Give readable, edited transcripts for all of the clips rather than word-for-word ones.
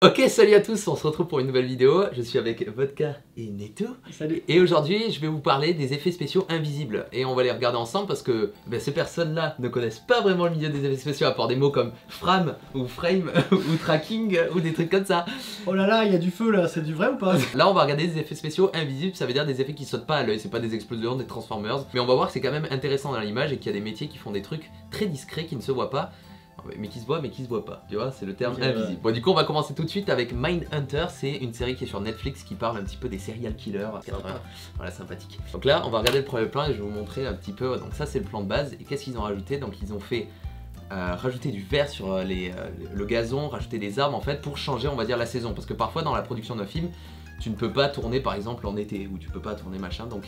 Ok, salut à tous, on se retrouve pour une nouvelle vidéo. Je suis avec Vodka et Neto. Salut. Et aujourd'hui, je vais vous parler des effets spéciaux invisibles. Et on va les regarder ensemble parce que ces personnes-là ne connaissent pas vraiment le milieu des effets spéciaux à part des mots comme frame ou frame ou tracking ou des trucs comme ça. Oh là là, il y a du feu là, c'est du vrai ou pas? Là, on va regarder des effets spéciaux invisibles, ça veut dire des effets qui sautent pas à l'œil. C'est pas des explosions, des transformers. Mais on va voir que c'est quand même intéressant dans l'image et qu'il y a des métiers qui font des trucs très discrets qui ne se voient pas. Mais qui se voit mais qui se voit pas, tu vois, c'est le terme invisible. Bon, du coup on va commencer tout de suite avec Mindhunter, c'est une série qui est sur Netflix qui parle un petit peu des serial killers 80. Voilà, sympathique. Donc là on va regarder le premier plan et je vais vous montrer un petit peu, donc ça c'est le plan de base. Et qu'est-ce qu'ils ont rajouté? Donc ils ont fait rajouter du vert sur le gazon, rajouter des arbres en fait pour changer on va dire la saison. Parce que parfois dans la production d'un film, tu ne peux pas tourner par exemple en été ou tu peux pas tourner machin, donc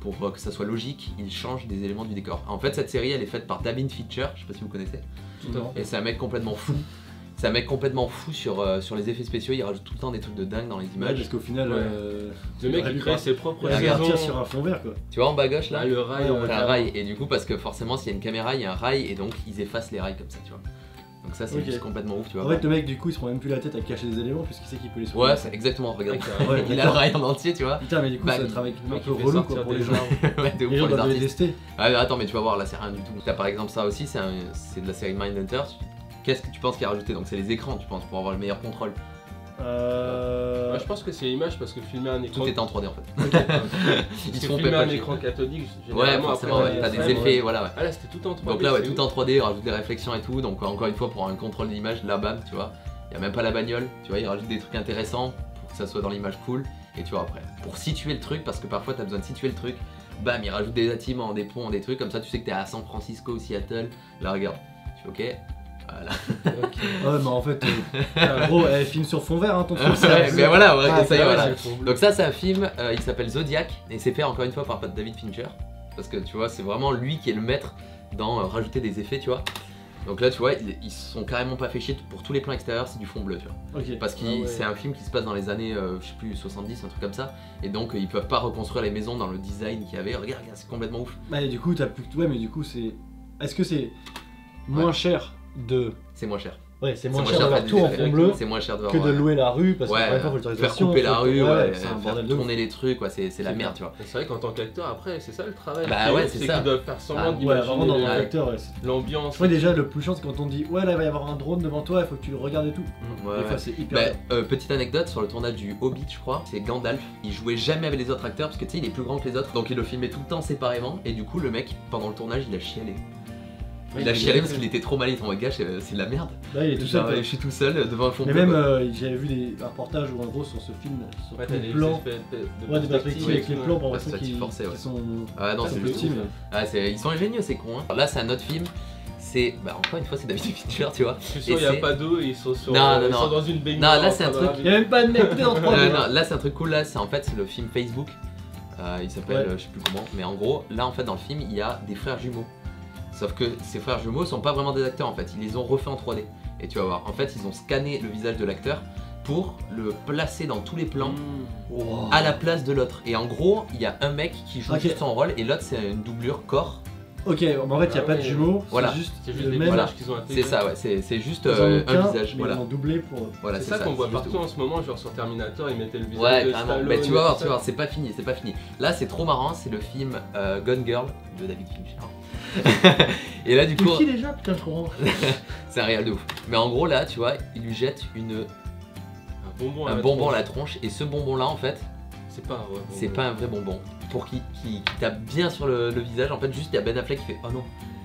pour que ça soit logique, ils changent des éléments du décor. En fait cette série elle est faite par David Fincher, je sais pas si vous connaissez. Et c'est un mec complètement fou. C'est un mec complètement fou sur les effets spéciaux, il rajoute tout le temps des trucs de dingue dans les images. Ouais, parce qu'au final, le mec il crée ses propres saisons sur un fond vert quoi. Tu vois en bas à gauche là, ah, le rail, t'as un rail, et du coup parce que forcément s'il y a une caméra, il y a un rail et donc ils effacent les rails comme ça, tu vois. Donc ça c'est juste complètement ouf, tu vois. En fait le mec du coup il se prend même plus la tête à cacher des éléments puisqu'il sait qu'il peut les sauver. Ouais, c'est exactement, regarde. Il a le rail en entier, tu vois. Putain mais du coup ça travaille un peu fait relou quoi pour les gens. Ouais, de ouf Les gens pour les doivent les artistes. tester. Ah mais attends, mais tu vas voir là c'est rien du tout. T'as par exemple ça aussi, c'est de la série Mindhunter. Qu'est-ce que tu penses qu'il y a rajouté? Donc c'est les écrans, tu penses, pour avoir le meilleur contrôle. Moi, je pense que c'est l'image parce que filmer un écran. Tout est en 3D en fait. Ils se font filmer un écran cathodique. Ouais, forcément, ouais, t'as des effets, voilà. Ouais. Ah là, c'était tout en 3D. Donc là, ouais, tout en 3D, il rajoute des réflexions et tout. Donc encore une fois, pour un contrôle d'image, là, bam, tu vois. Il y a même pas la bagnole, tu vois, il rajoute des trucs intéressants pour que ça soit dans l'image cool. Et tu vois, après, pour situer le truc, parce que parfois t'as besoin de situer le truc, bam, il rajoute des bâtiments, des ponts, des trucs, comme ça tu sais que t'es à San Francisco ou Seattle. Là, regarde, tu fais ok. Voilà. Ouais mais en fait gros elle filme sur fond vert hein ton truc. Ouais, mais voilà, ouais, ça y est, voilà. Bleu. Donc ça c'est un film, il s'appelle Zodiac et c'est fait encore une fois par David Fincher. Parce que tu vois c'est vraiment lui qui est le maître dans rajouter des effets, tu vois. Donc là tu vois ils se sont carrément pas fait chier, pour tous les plans extérieurs c'est du fond bleu, tu vois. Parce que c'est un film qui se passe dans les années je sais plus 70, un truc comme ça. Et donc ils peuvent pas reconstruire les maisons dans le design qu'il y avait. Regarde, c'est complètement ouf. Bah et du coup t'as plus. Ouais mais du coup c'est. Est-ce que c'est moins cher de. C'est moins cher. Ouais, c'est moins cher de faire tout en fond bleu c'est moins cher de que de louer la rue parce que ouais, faut faire couper la rue, faire tourner les trucs, c'est la merde, tu vois. C'est vrai qu'en tant qu'acteur, après, c'est ça le travail. Bah ouais, c'est ça. Qu'ils doivent faire semblant ouais, vraiment dans l'acteur, l'ambiance. Ouais, déjà, le plus chiant, c'est quand on dit ouais, là, il va y avoir un drone devant toi, il faut que tu le regardes et tout. Des fois, c'est hyper. Petite anecdote sur le tournage du Hobbit, je crois, c'est Gandalf. Il jouait jamais avec les autres acteurs parce que tu sais, il est plus grand que les autres, donc il le filmait tout le temps séparément. Et du coup, le mec, pendant le tournage, il a chialé. Il a chialé parce qu'il était trop mal, il était en mode gars, c'est de la merde. Là, il est tout seul. Je suis tout seul devant un fond. Mais même, j'avais vu des reportages où en gros sur ce film, sur tous les plans, des perspectives avec les plans pour l'instant qui sont. Ah non, c'est juste. Ah, ils sont ingénieux, c'est con. Hein. Là, c'est un autre film. C'est. Bah, encore une fois, c'est David Fincher, tu vois. Je suis sûr, il n'y a pas d'eau et ils sont sur. Non, ils sont dans une baignoire. Non, là, c'est un truc. Il n'y a même pas de mec en 3D. Non, là, c'est un truc cool. Là, c'est en fait, c'est le film Facebook. Il s'appelle, je sais plus comment. Mais en gros, là, en fait, dans le film, il y a des frères jumeaux. Sauf que ces frères jumeaux sont pas vraiment des acteurs en fait, ils les ont refait en 3D. Et tu vas voir, en fait ils ont scanné le visage de l'acteur pour le placer dans tous les plans à la place de l'autre. Et en gros, il y a un mec qui joue juste son rôle et l'autre c'est une doublure corps. Ok, mais en fait il n'y a pas de jumeaux, voilà. c'est juste des visages qu'ils ont intégrés. C'est ça, ouais, c'est juste un visage. Voilà. Ils ont doublé pour. Voilà, c'est ça qu'on voit partout en ce moment, genre sur Terminator, ils mettaient le visage. Ouais, de carrément. Stallone. Mais tu vas voir, c'est pas fini, c'est pas fini. Là, c'est trop marrant, c'est le film Gone Girl de David Fincher. Et là, du coup. C'est qui déjà? Putain, je comprends. C'est un réel de ouf. Mais en gros, là, tu vois, il lui jette un bonbon à la tronche. Et ce bonbon-là, en fait, c'est pas un vrai bonbon. Pour qu'il tape bien sur le visage, en fait, juste il y a Ben Affleck qui fait oh non.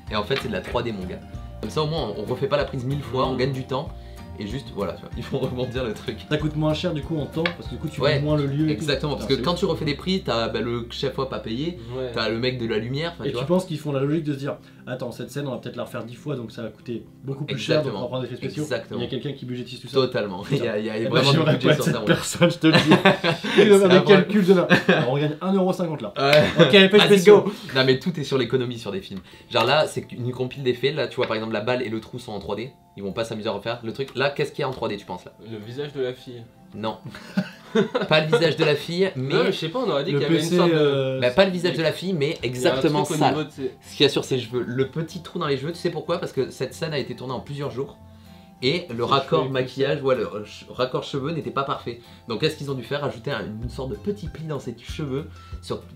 Et en fait, c'est de la 3D, mon gars. Comme ça, au moins, on refait pas la prise 1000 fois, on gagne du temps. Et juste, voilà, tu vois, il faut rebondir le truc. Ça coûte moins cher du coup en temps, parce que du coup tu vois moins le lieu. Exactement, parce que quand tu refais des prix, t'as le chef fois pas payé, t'as le mec de la lumière. Et tu penses qu'ils font la logique de se dire attends, cette scène on va peut-être la refaire 10 fois donc ça va coûter beaucoup plus cher, donc on va prendre des effets spéciaux. Exactement. Il y a quelqu'un qui budgétise tout ça. Totalement, il y a vraiment du budget sur ça. Personne, je te le dis. Il doit faire des calculs demain. Alors on gagne 1,50€ là. Ok, effets spéciaux. Non mais tout est sur l'économie sur des films. Genre là, c'est une compile d'effets, là tu vois par exemple la balle et le trou sont en 3D. Ils vont pas s'amuser à refaire le truc. Là, qu'est-ce qu'il y a en 3D, tu penses là? Le visage de la fille. Non. Pas le visage de la fille, mais. Non, je sais pas, on aurait dit qu'il y avait une sorte de. Bah, pas le visage de la fille, mais exactement ça. Ce qu'il y a sur ses cheveux. Le petit trou dans les cheveux, tu sais pourquoi? Parce que cette scène a été tournée en plusieurs jours. Et le raccord maquillage, ouais, le raccord cheveux n'était pas parfait. Donc qu'est-ce qu'ils ont dû faire? Ajouter une sorte de petit pli dans ses cheveux.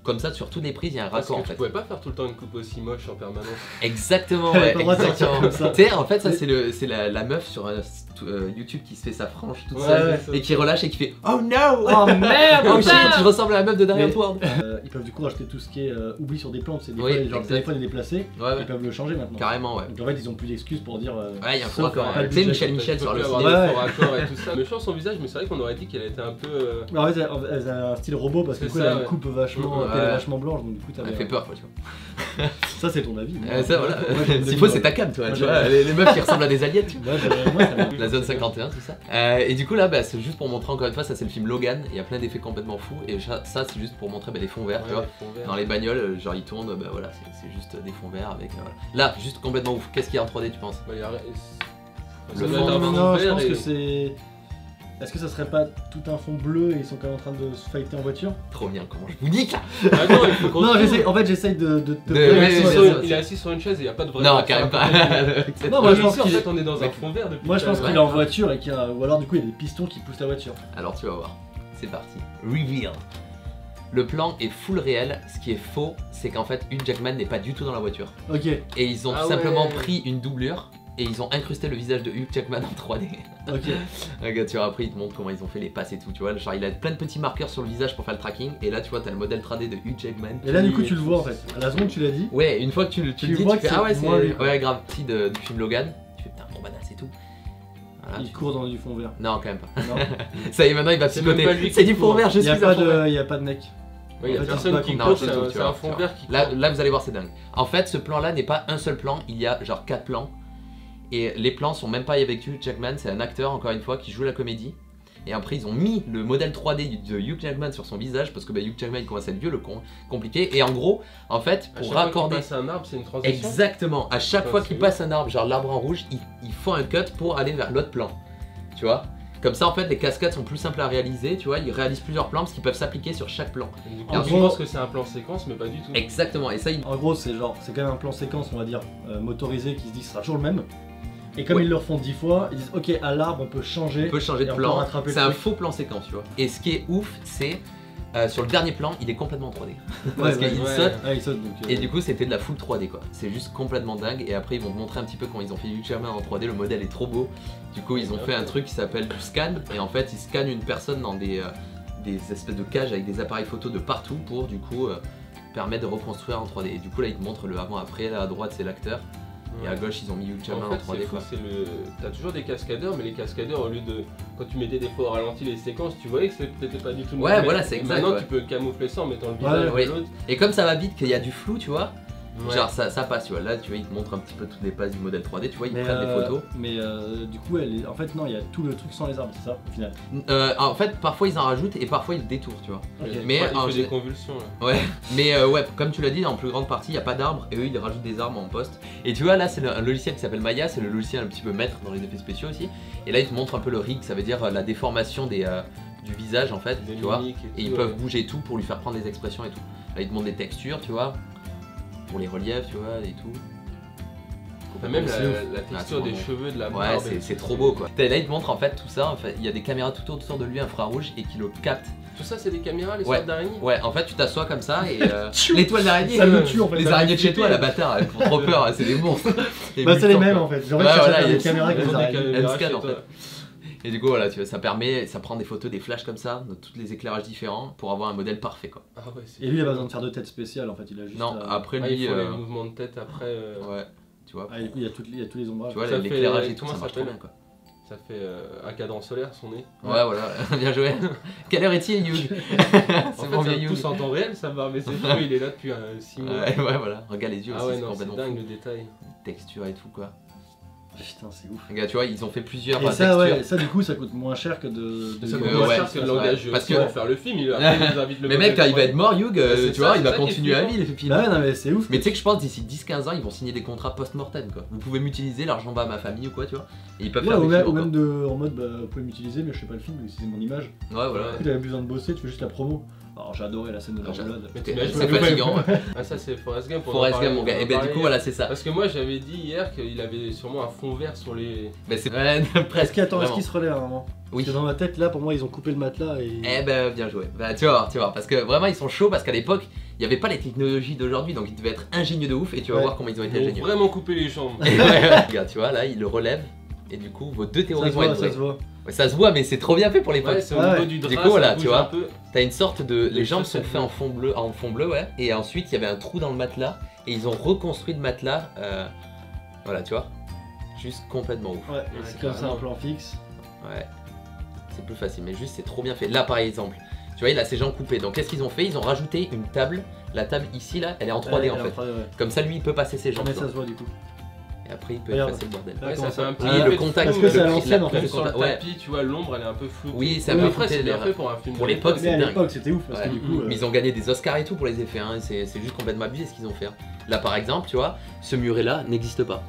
Comme ça, sur toutes les prises, il y a un raccord en fait. Tu pouvais pas faire tout le temps une coupe aussi moche en permanence. Exactement, ouais, exactement. Tu sais, en fait, ça c'est la meuf sur YouTube qui se fait sa frange toute seule et qui relâche et qui fait oh no! Oh merde! Oh shit, je ressemble à la meuf de Darien Ward. Ils peuvent du coup rajouter tout ce qui est oubli sur des plantes, c'est des fois, genre le téléphone est déplacé, ils peuvent le changer maintenant. Carrément, ouais. Donc en fait, ils ont plus d'excuses pour dire. Ouais, il y a un faux raccord. Tu sais, Michel sur le ciné. Raccord et tout ça. Méchant son visage, mais c'est vrai qu'on aurait dit qu'elle était un peu. En fait, elle a un style robot parce que du coup, elle a une coupe vachement blanche, donc du coup, elle fait peur, quoi, tu vois. Ça, c'est ton avis. Ça, voilà. S'il faut, c'est ta cam, toi. Tu vois, les meufs qui ressemblent à des aliens, tu vois. La zone 51, tout ça. Et du coup, là, c'est juste pour montrer encore une fois, ça c'est le film Logan. Il y a plein d'effets complètement fous. Et ça, c'est juste pour montrer les fonds verts, tu vois. Dans les bagnoles, genre ils tournent, voilà, c'est juste des fonds verts avec. Là, juste complètement ouf. Qu'est-ce qu'il y a en 3D, tu penses? Le fond, non, je pense que c'est. Est-ce que ça serait pas tout un fond bleu et ils sont quand même en train de se fighter en voiture? Trop bien, comment je vous nique là. Attends, il faut qu'on. Non, en fait, j'essaye de. Il est assis sur une chaise et il n'y a pas de vrai. Non, quand même pas. Non, moi je pense qu'en fait on est dans un fond vert depuis. Moi je pense qu'il est en voiture et qu'il y a. Ou alors du coup il y a des pistons qui poussent la voiture. Alors tu vas voir. C'est parti. Reveal. Le plan est full réel, ce qui est faux, c'est qu'en fait Hugh Jackman n'est pas du tout dans la voiture. Ok. Et ils ont simplement pris une doublure et ils ont incrusté le visage de Hugh Jackman en 3D. Ok. Regarde, tu vois, après ils te montrent comment ils ont fait les passes et tout, tu vois, genre il a plein de petits marqueurs sur le visage pour faire le tracking et là tu vois t'as le modèle 3D de Hugh Jackman. Et là du coup tu le vois en fait, à la seconde tu l'as dit. Ouais, une fois que tu le dis, tu fais ah ouais c'est ouais grave, si du film Logan, tu fais putain trop badass et tout. Voilà, il court dans du fond vert. Non quand même pas. Non. Ça y est maintenant il va piloter, c'est du fond vert, je suis il y a pas de mec. Il y a personne qui court, c'est un fond vert qui court. Là vous allez voir c'est dingue. En fait ce plan là n'est pas un seul plan, il y a genre 4 plans. Et les plans sont même pas avec Hugh Jackman, c'est un acteur encore une fois qui joue la comédie. Et après ils ont mis le modèle 3D de Hugh Jackman sur son visage parce que Hugh Jackman il commence à être vieux, compliqué. Et en gros, en fait, pour raccorder. Passe un arbre, c'est une transition. Exactement, à chaque fois qu'il passe un arbre, genre l'arbre en rouge, ils font un cut pour aller vers l'autre plan. Tu vois? Comme ça en fait les cascades sont plus simples à réaliser, tu vois, ils réalisent plusieurs plans parce qu'ils peuvent s'appliquer sur chaque plan. Du coup, je pense que c'est un plan séquence mais pas du tout. Exactement, et ça En gros c'est quand même un plan séquence on va dire motorisé qui se dit que ce sera toujours le même. Et comme ils le refont 10 fois, ils disent ok à l'arbre on peut changer. On peut changer de plan, c'est un faux plan séquence tu vois. Et ce qui est ouf c'est sur le dernier plan il est complètement en 3D. Parce qu'il saute, il saute donc, et du coup c'était de la full 3D quoi. C'est juste complètement dingue et après ils vont te montrer un petit peu quand ils ont fait Hugh Jackman en 3D, le modèle est trop beau. Du coup ils ont fait un truc qui s'appelle du scan et en fait ils scannent une personne dans des espèces de cages avec des appareils photo de partout pour du coup permettre de reconstruire en 3D. Et du coup là ils te montrent le avant-après, là à droite c'est l'acteur. Et à gauche, ils ont mis Hugh Jackman en 3D quoi. T'as toujours des cascadeurs, mais les cascadeurs, au lieu de. Quand tu mettais des fois au ralenti les séquences, tu voyais que c'était pas du tout le même. Ouais, voilà, c'est exact. Maintenant, tu peux camoufler ça en mettant le visage de l'autre. Et comme ça va vite, qu'il y a du flou, tu vois. Genre ça passe, tu vois. Là, tu vois, ils te montrent un petit peu toutes les passes du modèle 3D, tu vois, ils prennent des photos. Mais du coup, en fait, non, il y a tout le truc sans les arbres, c'est ça, au final. En fait, parfois ils en rajoutent et parfois ils le détournent, tu vois. Mais il fait des convulsions. Là. Ouais, mais ouais, comme tu l'as dit, en plus grande partie, il n'y a pas d'arbres et eux ils rajoutent des arbres en poste. Et tu vois, là, c'est un logiciel qui s'appelle Maya, c'est le logiciel un petit peu maître dans les effets spéciaux aussi. Et là, ils te montrent un peu le rig, ça veut dire la déformation du visage en fait, tu vois. Et ils peuvent bouger tout pour lui faire prendre des expressions et tout. Là, ils te montrent des textures, tu vois. Pour les reliefs, tu vois, et tout. Même la texture des cheveux, de la barbe. Ouais, c'est trop beau quoi. Là, il te montre en fait tout ça. En fait, il y a des caméras tout autour de lui infrarouges et qui le captent. Tout ça, c'est des caméras, les sortes d'araignées? Ouais, en fait, tu t'assois comme ça et l'étoile d'araignée. Ça me tue en fait. Les araignées de chez toi, la bâtard, elles font trop peur, c'est des monstres. Bah, c'est les mêmes en fait. Genre, voilà, il y a des caméras qui elles scannent en fait. Et du coup voilà, tu vois, ça prend des photos, des flashs comme ça, de tous les éclairages différents pour avoir un modèle parfait quoi. Ah ouais, et lui il a pas besoin de faire de tête spéciale en fait, il a juste. Non, après lui. Il faut les mouvements de tête après. Ouais, tu vois. Il y a tous les ombrages. Tu vois, l'éclairage et tout, ça marche trop bien quoi. Ça fait un cadran solaire son nez. Ouais, voilà, bien joué. Quelle heure est-il, Hugh? C'est bon, bien tous en temps réel, ça va, mais c'est fou, il est là depuis 6 mois. Ouais, voilà, regarde les yeux aussi, c'est complètement dingue le détail. Texture et tout quoi. Putain, c'est ouf. Regarde, tu vois, ils ont fait plusieurs textures. Ouais, ça du coup, ça coûte moins cher que ça coûte moins cher que le langage. Parce que pour faire le film, il invite le. Mais mec, quand il va être mort, Hugh, tu vois, il va continuer à vivre. Bah ouais, non, mais c'est ouf. Mais tu sais que je pense d'ici 10-15 ans, ils vont signer des contrats post-mortem quoi. Vous pouvez m'utiliser, l'argent va à ma famille ou quoi, tu vois. Et ils peuvent faire des films. Ou même en mode, vous pouvez m'utiliser, mais je fais pas le film, c'est mon image. Ouais, voilà. Tu avais besoin de bosser, tu fais juste la promo. Alors j'ai adoré la scène de l'enjolade. C'est fatigant. Ah ça c'est Forrest Gump. Forrest Gump mon gars. Et ben du coup voilà c'est ça. Parce que moi j'avais dit hier qu'il avait sûrement un fond fond vert sur les. Bah c'est Est-ce presque. qu'il se relève à un moment? Oui. Parce que dans ma tête, là, pour moi, ils ont coupé le matelas et. Eh ben bien joué. Bah tu vas voir, parce que vraiment ils sont chauds parce qu'à l'époque il n'y avait pas les technologies d'aujourd'hui donc ils devaient être ingénieux de ouf et tu vas voir comment ils ont été Ils ont ingénieux. vraiment coupé les jambes. Et ouais, regarde, tu vois là ils le relèvent et du coup vos deux théories vont être vraies. Ça se voit. Ouais, ça se voit mais c'est trop bien fait pour l'époque. Ouais, c'est au Ah niveau ouais. du Du drap. coup, voilà, ça bouge tu vois. un peu. T'as une sorte de. Les Les jambes sont chaussettes faites en fond bleu, ouais. Et ensuite, il y avait un trou dans le matelas. Et ils ont reconstruit le matelas. Voilà, tu vois. Juste complètement ouf. Ouais, c'est comme ça, un plan fixe. Ouais. C'est plus facile, mais juste c'est trop bien fait. Là, par exemple, tu vois, il a ses jambes coupées. Donc, qu'est-ce qu'ils ont fait? Ils ont rajouté une table. La table ici, là, elle est en 3D en fait. Comme ça, lui, il peut passer ses jambes. Mais ça se voit du coup. Et après, il peut Regarde. effacer le bordel. Ouais, ça fait un petit Oui, le effet de contact. Parce que c'est à le- l'ancienne, en la- fait. Sur le ouais. tapis, tu vois, l'ombre elle est un peu floue. Oui, ça mais me après, c'est foutait bien l'air. fait pour un film. Pour de- l'époque, Mais c'est à dingue. l'époque, c'était ouf parce que Ouais. du coup. Mais ils ont gagné des Oscars et tout pour les effets, hein. C'est juste complètement abusé ce qu'ils ont fait. Là par exemple, tu vois, ce muret là n'existe pas.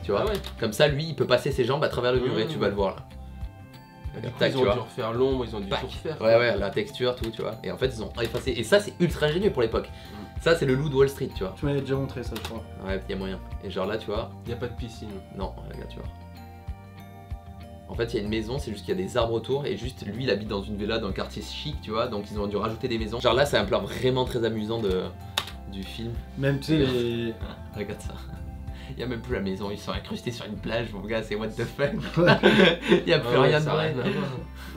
Tu vois, Ah ouais. comme ça lui il peut passer ses jambes à travers le muret, tu vas le voir là. Du coup, Tac, ils tu ont dû vois. refaire l'ombre, ils ont dû Tac. tout refaire. Ouais, ouais, la texture, tout, tu vois. Et en fait, ils ont effacé. Et ça, c'est ultra ingénieux pour l'époque. Ça, c'est le loup de Wall Street, tu vois. Tu m'avais déjà montré ça, je crois. Ouais, y a moyen. Et genre là, tu vois. Il n'y a pas de piscine. Non, regarde, tu vois. En fait, il y a une maison, c'est juste qu'il y a des arbres autour. Et juste, lui, il habite dans une villa, dans un quartier chic, tu vois. Donc, ils ont dû rajouter des maisons. Genre là, c'est un plan vraiment très amusant du film. Même, tu sais, les. Regarde ça. Il y a même plus la maison, ils sont incrustés sur une plage, mon gars, c'est what the fuck. Il y a plus Ah ouais, rien de ça a vrai. rien à voir.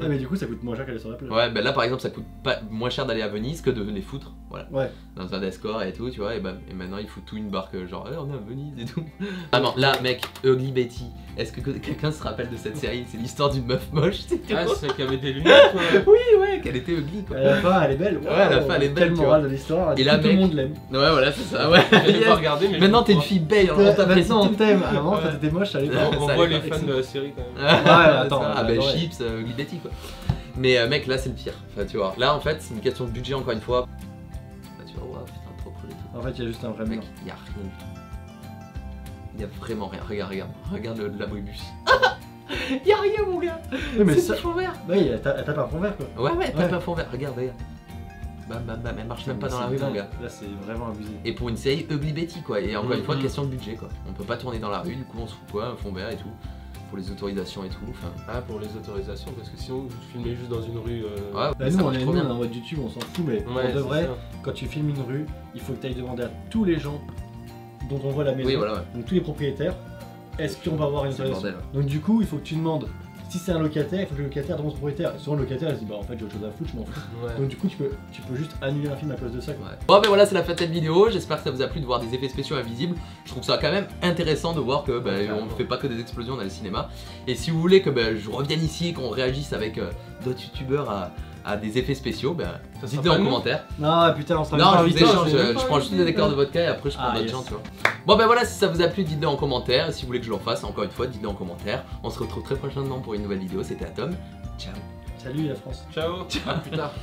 Ouais, mais du coup, ça coûte moins cher qu'aller sur la plage. Ouais, bah là par exemple, ça coûte pas moins cher d'aller à Venise que de les foutre, voilà. Ouais. Dans un escort et tout, tu vois, et maintenant ils foutent tout une barque, genre, on est à Venise et tout. Ah non, là, mec, Ugly Betty, est-ce que quelqu'un se rappelle de cette série? C'est l'histoire d'une meuf moche, c'était Ah, quoi? c'est celle qui avait des lunettes, ouais. Oui, ouais, qu'elle était ugly quoi. À la fin, elle est belle. Ouais, à la fin, elle est belle, Quelle tu morale vois. de l'histoire. Et là, tout le mec- monde l'aime. Ouais, voilà, c'est ça, ouais. Je l'ai Yes. pas regardé, mais Maintenant, t'es une je fille belle, on t'apprécie Maintenant, on tout. t'aime. Avant, Ouais. quand t'étais moche, ça allait Ouais. pas. On Ça voit allait les pas. fans de la série quand même. attends, Ah bah j'adorais. Chips, Ugly Betty quoi. Mais mec, là c'est le pire. Enfin, tu vois, là en fait c'est une question de budget encore une fois. Là, tu vois, waouh, putain, trop cool et tout. En fait, il y a juste un vrai Mec, mur. y a rien du tout. Y a vraiment rien. Regarde l'abribus. Y a rien mon gars. Oui, mais C'est ça. du fond vert. Oui, elle tape un fond vert quoi. Ouais, Ouais. pas fond vert. Regarde. Bam, elle marche même pas dans la rue mon gars. Là, c'est vraiment abusé. Et pour une série Ugly Betty quoi. Et encore une fois, Mhm. question de budget quoi. On peut pas tourner dans la rue, du coup on se fout quoi, un fond vert et tout. Pour les autorisations et tout. Enfin, Ah, pour les autorisations, parce que sinon, vous filmez juste dans une rue. ouais, Bah, mais nous, ça on marche est trop nous, bien. en mode YouTube, on s'en fout, mais pour Ouais, de c'est vrai, ça. quand tu filmes une rue, il faut que tu ailles demander à tous les gens dont on voit la maison, Oui, voilà, ouais. donc tous les propriétaires, est-ce qu'on va avoir une C'est le autorisation. bordel. Donc du coup, il faut que tu demandes, si c'est un locataire, il faut que le locataire demande au propriétaire. Et souvent, le locataire, il se dit, bah en fait, j'ai autre chose à foutre, je m'en fous. Ouais. Donc du coup, tu peux juste annuler un film à cause de ça. Quoi. Ouais. Bon ben voilà, c'est la fin de cette vidéo, j'espère que ça vous a plu de voir des effets spéciaux invisibles. Je trouve ça quand même intéressant de voir que on fait pas que des explosions dans le cinéma. Et si vous voulez que je revienne ici, qu'on réagisse avec d'autres youtubeurs à des effets spéciaux, Ça dites-le sera en pas nous. commentaire. Non, putain, on sera Non, même pas je vous invité, échange, c'est- je prends juste des décors de vodka et après je prends Ah, d'autres yes. gens, tu vois. Bon ben voilà, si ça vous a plu, dites-le en commentaire. Et si vous voulez que je le refasse, encore une fois, dites-le en commentaire. On se retrouve très prochainement pour une nouvelle vidéo, c'était Atom. Ciao. Salut la France. Ciao, à plus tard.